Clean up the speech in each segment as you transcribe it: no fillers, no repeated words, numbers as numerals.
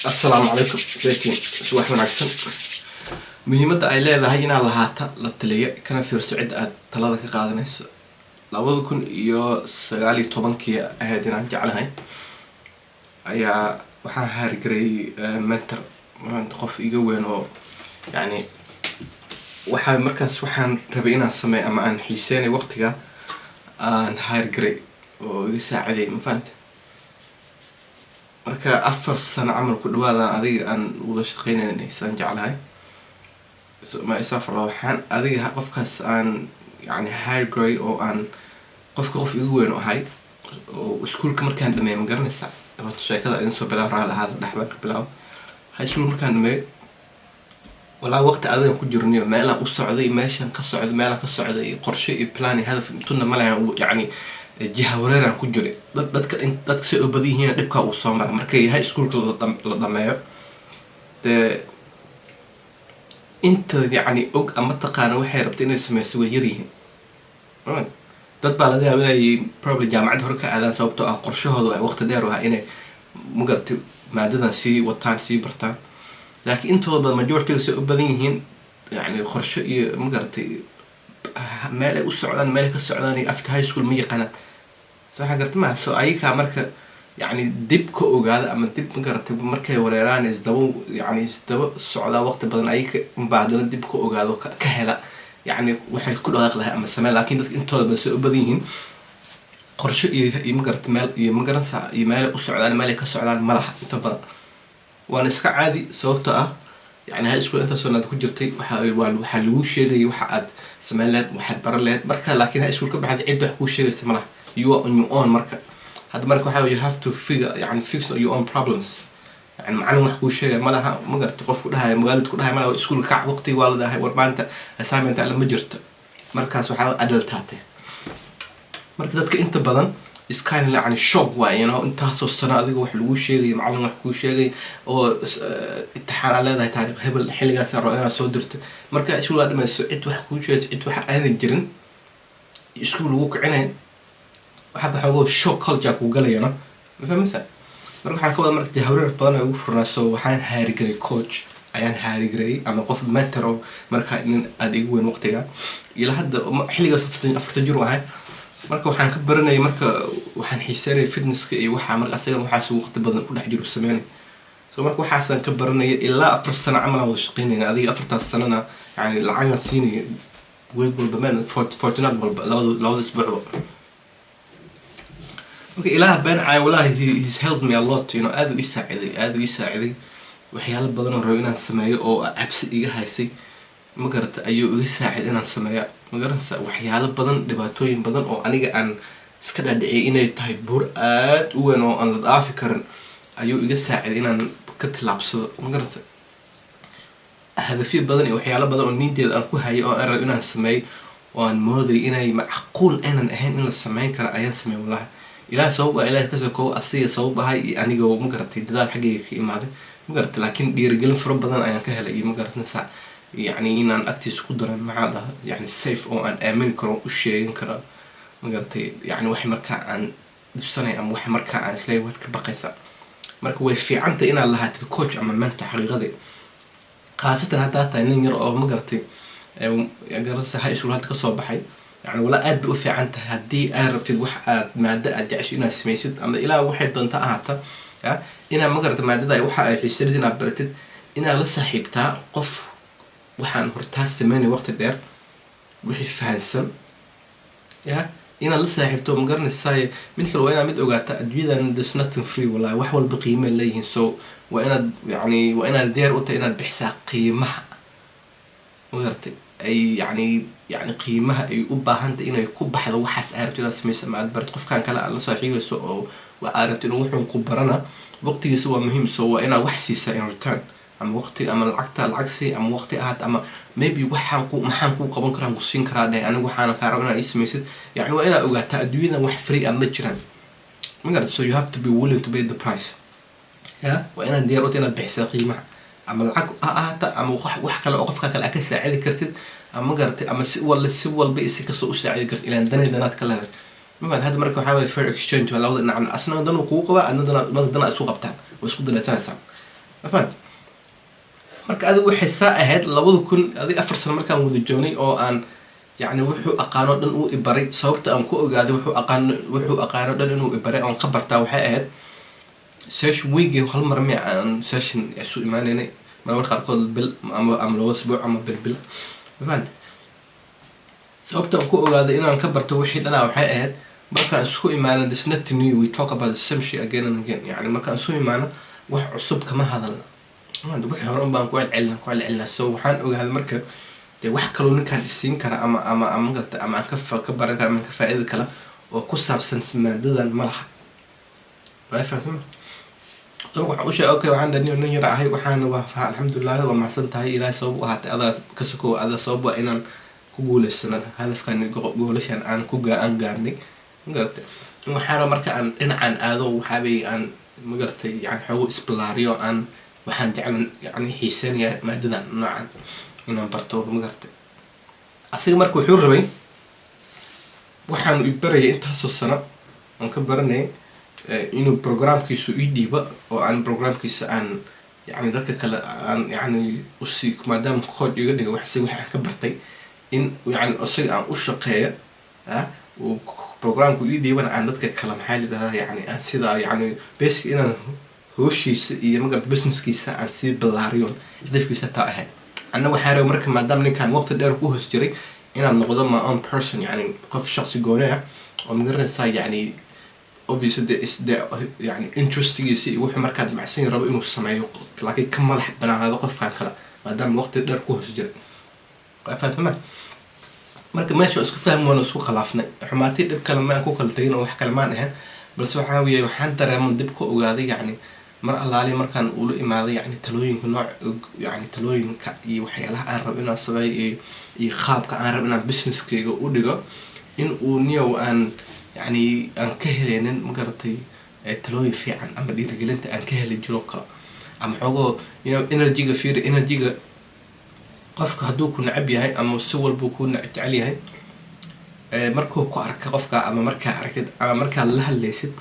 السلام عليكم سيتين سواح ونعكسن مهمة أي لا هاي نال هاتا للتلية كان في رسعد تلاذا كقادنيس لابد يكون يو سجالي طبعا كي هادين على هاي أيا وحنا هارجري منتر تقف يجوين أو يعني وحنا مركز وحنا ربينا السماء أما أن حسين وقتها أن هارجري ويساعدي ما فهمت marka 4 sano camal ku dhawaada adiga aan wada shaqeynayna isaan jeclahay ma isaafar waxaan adiga qofkaas aan yani high grade oo aan qof igu weyn oo ahay oo iskuulka markaan dhameeyay ma garanaysaa horta sheekada in soo bilaw raal ahaad dhaxda ka bilaw high school markaan dhameeyay walaa waqti adiga ku jirniyo meel aan u socday meeshan ka socday qorshe iyo plan hadaf intuna malahan yani jiha wareeraan ku jiray dadka soo badiyeen dhibka uu soo maray markay high school la dhameeyo inta yani og ama taqaan waxay rabtay inay sameyso way yariin dad baa laga yaabaa inay probably jaamacad hore ka aadaan sababtoo ah qorshahooda ay waqti dheer waa inay magartay maadadan si wataan si bartaan laakiin intooda majority soo badiyeen yani qorshe iyo magartay meel ay u socdaan meel ka socdaan after high school ma yaqaanaan soo xagarta ma soo ayka marka يعني dib ka ogaada ama dib ma garatay markay wareeraan isdaba socda waqti badan ay baadana dib ka ogaado ka hela يعني waxay ku dhawaaq lahayd ama samee laakiin dadka intooda soo badan yihiin qorshe iyo ma garatay meel iyo ma garanaysaa iyo meel u socdaan meel ka socdaan malaha inta badan waan iska caadi sababtoo ah يعني high school inta soo ku jirtay waxa lagu sheegay waxa aad samee leed waxa baran leed marka laakiin high school ka baxday cid wax ku sheegaysa malaha you are on your own marka هذا مرة كحاول you have to figure يعني fix your own problems يعني معلوم محكو شيء ما لها ما قدرت تقف كلها مقالد كلها ما له سكول كع وقتي والده هاي وربانته assignment على مجرته مركز وحاول أدلتاته مركزك أنت بدن is kind of يعني shock واي يعني أنت هسه السنة ذي وحلو شيء معلوم محكو شيء أو التحال على ذا تاريخ هبل حلقة سر أنا صدرت مركز شو هذا ما سعيد وحكو شيء سعيد وح أنا الجرن سكول وقعنا waxaa baxo shock culture ku galayna ma fahmaysaa marka waxaan ka wada markay hawreer badan ay ugu furnaaso waxaan haarigalay coach ayaan haarigalay ama qof mentor marka in aad igu weyn waqtiga ila hadda xilligaas 40 jir wahay marka waxaan ka baranay marka waxaan xiisaynay fitnesska iyo waxa marka asaga waxa soo waqti badan u dhex jiro sameeyay soo marka waxaan ka baranay ilaa 4 sano camal wada shaqeynayna adiga 4 sanana yani lacag aan siinay way walba man 40 walba labada isbuuc okay إله بين عاي والله he's helped me a lot you know أدو يساعدي وحيال بدن وربنا السماية أو عبس إيجا هايسي ما قررت أيو يساعد أنا السماية ما قررت وحيال بدن دباتوين بدن أو أنا عن سكر دعي إني تهاي برآت وأنا أنا ضعف كرن أيو يساعد أنا كتلعبس ما قررت هذا في بدن وحيال بدن نيدي أنا كوهاي أو أنا ربنا السماية وأن مودري إني معقول أنا أهين إن السماية كان أيام السماية والله إلى صوب إلى كذا كو أصية صوب هاي يعني جو مقرتي دال حقيقي ما مقرت لكن ديرجل فرب بدن أيام كهلا مقرت نسع يعني إن أنا أكتس قدرا مع يعني السيف أو أن آمن كرو الشيء كرا مقرتي يعني واحد مركع عن بسنة أم واحد مركع عن سلي وقت بقيسة مركو في عنت إن الله هات الكوتش أما منت حقيقي خاصة هذا تاني يرى مقرتي جرس هاي شو هاد كصوب حي يعني ولا أد بقول في عنت هدي أعرف الوحدة مادة أدعش إنها سميسد أما إلى واحد دون تأعطى يا إنا مقرت مادة أي واحد يصير برتد إنا لسه حبتها قف وحن هرتها السماني وقت الدير وحي فهسم يا إنا لسه حبته مقرن الساي من كل وين عمد أوجاتا أدويدا there's nothing free ولا وحول بقيمة اللي سو وأنا يعني وأنا الدير قلت إنا بحساب قيمها مقرتي أي يعني قيمها أي أباهنت إنه يكب حدا وحس عارف إنه سميس مع البرد قف كان كلا على صحيح وسو وعارف إنه وحنا كبرنا وقتي يسوى مهم سوى أنا وحسي ساين ريتيرن أما وقتي أما العكسي أما وقتي قعد أما maybe وحنكو محنكو قبل كرام قصين كراده أنا وحنا كارونا اسميس يعني وأنا أوجا تأدوينا وحفري أمجرا ما قلت so you have to be willing to pay the price يا وأنا ديروت أنا بحساب قيمة أما العق أما وحكى لأوقفك كلا كساعد كرتد أما قرت أما سوى بيسك كسو ساعد كرت إلى دنات كلها مثلا هذا مركب حاول fair exchange ولا وضع نعم أصلا دنا وقوقة أنا دنا أسوق بتاعه وسقط دنا تنسى afaan marka adigu waxay saa ahayd 2000 adi 4 sano markaan wada joognay oo aan يعني wuxuu aqaano dhan uu ibaray sababta aan ku ogaaday wuxuu aqaano dhan inuu ibaray aan qabartaa waxay ahayd session weekend hal mar ma aan session isu imaanay marwar qaarkood bil ama laba usbuuc ama bil fahant sababta aan ku ogaaday inaan ka barto wixii dhanaa waxay ahayd markaan isku imaano this not new we talk about the same shit again and again يعني markaan isku imaano wax cusub kama hadalna wixii hore baan ku celcelina so waxaan ogaaday marka de wax kale ninkan isiin kara ama galta ama ka baran kara ama ka faa'iido kala oo ku saabsan maadadan malaha way faahfaahsan waxa uu sheegay okay waxaan dhanniyo nin yar ahay waxaan waa alxamdulillah waa mahadsan tahay ilaahay soo u ahaatay adaa ka soo adaa soo baa inaan ku guuleysano hadafkan goolashan aan ku gaarnay galta waxaan marka aan dhinacan aado waxa bay aan magartay yani xoog isbalaariyo aan waxaan jeclan yani xiisanaya maadadan noocan inaan barto magartay asiga marka wuxuu rabay waxaan u barayay intaasoo sano aan ka baranay inuu programkiisu ii dhiiba oo aan programkiisa aan yani dadka kale aan yani u sii maadaama code iga dhigay waxaan ka bartay in yani asiga aan u shaqeeyo oo programku ii dhiibana aan dadka kale maxaa lidhahaa yani aan sida yani basic inaan hooshiisa iyo magartay businesskiisa aan sii balaariyo hadafkiisa taa ahayd أنا وحارة مركب مادام نكان وقت دير كوه سجري إن النقطة ما on person يعني قف شخص جونية ومقرن صاي يعني obviously ده يعني interesting يصير وح مركب مع سين ربع إنه السماء لكن كم ما لحق بنا هذا قف كان كلا مادام وقت دير كوه سجري فاهمة مركب ما شو أسكت فهم وأنا سوق خلافنا حماتي بكلام ما أكو كلتين أو حكلمان هن بس وحاوي وحن ترى من دبكو وقاضي يعني mar allaali markaan ula imaaday yani talooyinka nooc yani talooyinka iyo waxyaalaha aan rabo inaan sameeyo iyo qaabka aan rabo inaan businesskayga u dhigo in uu niyow aan yani aan ka heleynin magaratay talooyin fiican ama dhiirigelinta aan ka heli jiro kale ama xogoo energy-ga fiiri energy-ga qofka hadduu ku necab yahay ama si walba ku jecel yahay markuu ku arka qofka ama markaa aragtid ama markaa la hadlaysid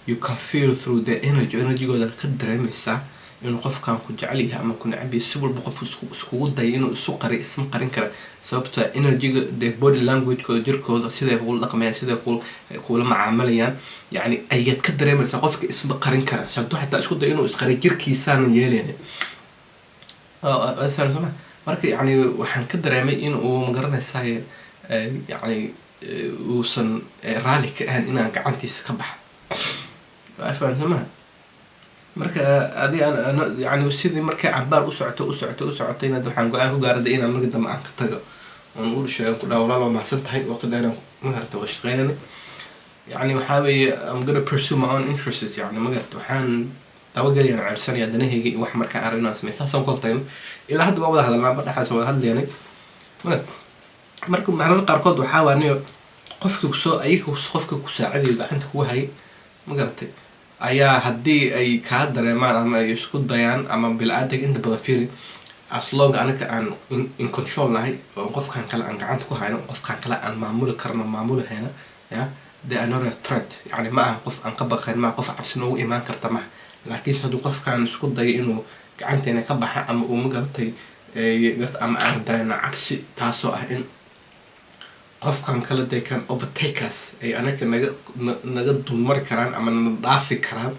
you can feel through the energy-gooda ka dareemaysaa inuu qofkan ku jecel yahay ama ku necab yahay si walba qof iskugu dayo inuu isma qarin kara sababta energy-ga the body language-kooda jirkooda siday kula dhaqmayaan siday kula macaamilayaan yani ayaad ka dareemaysaa qofka isma qarin kara sababta xataa isku dayo inuu isqariyo jirkiisaan yeelaynin marka yani waxaan ka dareemay in uu magaranaysaa yani uusan raali ka ahan inaan gacantiisa ka baxo afaan sama marka adi aan yani sidii markay cabaar u socotay inaad waxaan go'aan ku gaaraday inaan markii dambe aan ka tago oon u sheego ku dhaawalaal waa mahadsan tahay waqti dheer aan magarta waa shaqeynanay yani waxaa weeye I'm gonna pursue my own interests yani magarta waxaan dabageliyaan ceebsanaya danahayga iyo wax markaan arag inaan sameeyo saasaan kula tagay ilaa hadda waa wada hadalnaa badhaxaas wada hadlaynay marka macnaha qaarkood waxaa waaniyo qofka ku saacidayo gacanta kugu hayay magartay ayaa haddii ay kaa dareemaan ama ay isku dayaan ama bilaadanka inta badan fiiri as long anaka aan in control nahay oo qofkan kale aan gacanta ku hayno qofkan kale aan maamulahayna ya they are not a threat yani ma aha qof aan ka baqayn ma qof cabsi noogu imaan karta ma laakiin hadduu qofkan isku dayo inuu gacanteena ka baxa ama uu magartay ama aan dareena cabsi taasoo ah in qofkan kale they can overtake us ay anaka naga dulmari karaan ama na dhaafi karaan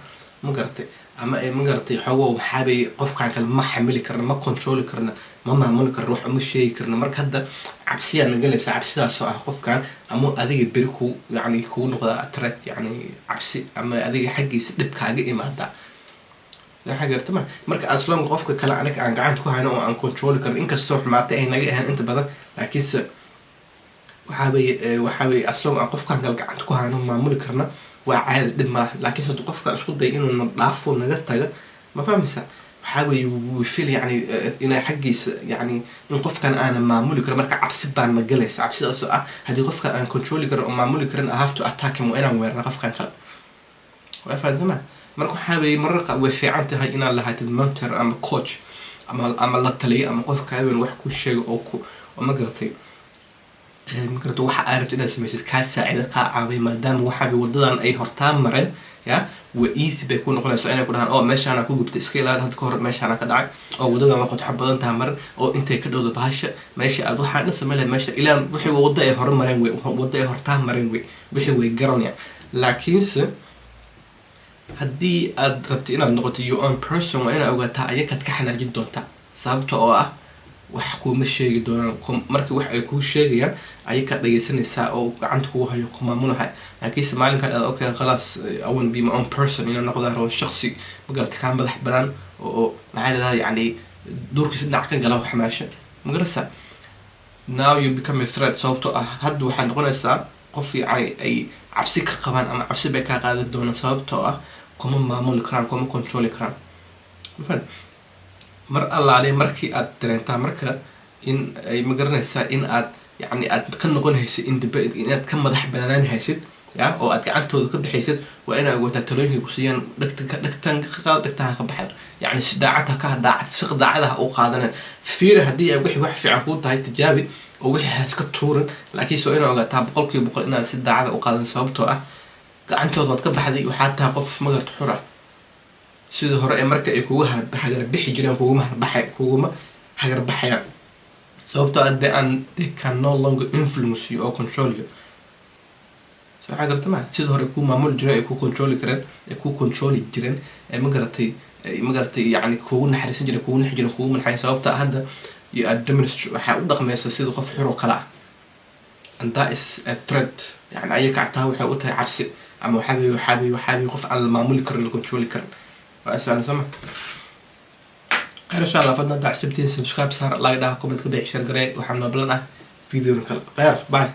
magartay ama ay magartay xogo waxaabay qofkan kale ma xamili karna ma control karna ma maamuli karna wax ma sheegi karna marka hadda cabsiya nagaleysa cabsidaas oo ah qofkan ama adiga bari ku yani ku noqda threat yani cabsi ama adiga xaqiisa dhibkaaga imaada waxa gartama marka aslan qofka kale anaka aan gacanta ku hayno oo aan control karna inkastoo xumaatay ay naga ahaan inta badan laakiin waxaabay aslan aan qofkan kale gacanta ku hayno maamuli karna waa caadi dhib ma laakiin hadduu qofka isku day inuu na dhaafo naga taga ma fahmaysa waxaabay wuu feel yani inay xaqiisa yani in qofkan aan maamuli karo marka cabsi baan magalaysa cabsidaas oo ah haddii qofka aan control karo oo maamuli karin I have to attack him oo inaan weeraro qofkan kale waa fahamtama marka waxaabay mararka way fiican tahay inaan lahaatid mentor ama coach ama la taliyo ama qofka haween wax ku sheego oo ma garatay magarata waxa aad rabto inaad samaysid kaa saacida kaa caawiya maadaama waxaaba wadadan ay hortaan mareen ya waa easy bay ku noqonaysaa inay ku dhahaan oo meeshaana ku gubtay iska ilaali hadda kahor meeshaana ka dhacay oo wadadan waa qodxo badan taha maran oo intay ka dhowda bahasha meesha aad waxaana samayn lahayd meesha ilaan wixii wadda ay hore mareen wey wadda ay hortaan mareen wey wixii way garanayaan laakiinse haddii aad rabto inaad noqoto your own person waa inaad ogaataa ayakaad ka xanaajin doontaa sababta oo ah wax kuma sheegi doonaan markii wax ay kuu sheegayaan ayakaad dhageysanaysaa oo gacanta kugu hayo ku maamulahay laakiinse maalinkan aad okay khalaas I want to be my own person inaan noqdaa rabo shakhsi magarata kaa madax banaan oo maxaa ladhahaa yacni duurkiisa dhinac ka gala wax meesha magarasa now you become a threat sababtoo ah hadda waxaad noqonaysaa qof yacni ay cabsi ka qabaan ama cabsi bay kaa qaadan doonaan sababtoo ah kuma maamuli karaan kuma controli karaan mafahad mar allaale markii aad dareentaa marka in ay magaranaysaa in aad yacni aad ka noqon haysid inaad ka madax banaan haysid ya oo aad gacantooda ka bixaysid waa inaad ogaataa talooyinkay ku siiyaan dhagtaan ka qaado dhagtaan ka baxay yacni si daacad ka daacad si daacadaha u qaadanan fiiri haddii ay wixii wax fiican kuu tahay tijaabi oo wixii haas ka tuurin laakiin soo inaad ogaataa 100% inaad si daacada u qaadan sababtoo ah gacantooda waad ka baxday waxaad tahay qof magarta xur ah sidii hore ee marka ay kugu hagarbixi jireen kuguma hagarbaxayaan sababtoo ah they can no longer influence you or control you so waxaa garata ma sidii hore kuu maamuli jireen ay ku controli jireen ee magaratay yacni kugu naxariisan jireen kugu nixi jireen kugu manxayn sababta hadda you are demonstrate waxaa u dhaqmaysa sidii qof xur oo kale ah and that is a threat yani ayaka taa waxay u tahay cabsi ama waxaa qof aan la maamuli karin la controli karin وأسأل سمع إن شاء الله فضلنا دعسبتين سبسكرايب صار لايك ده كومنت كده شير قريب وحنا بلنا فيديو نكلا غير باي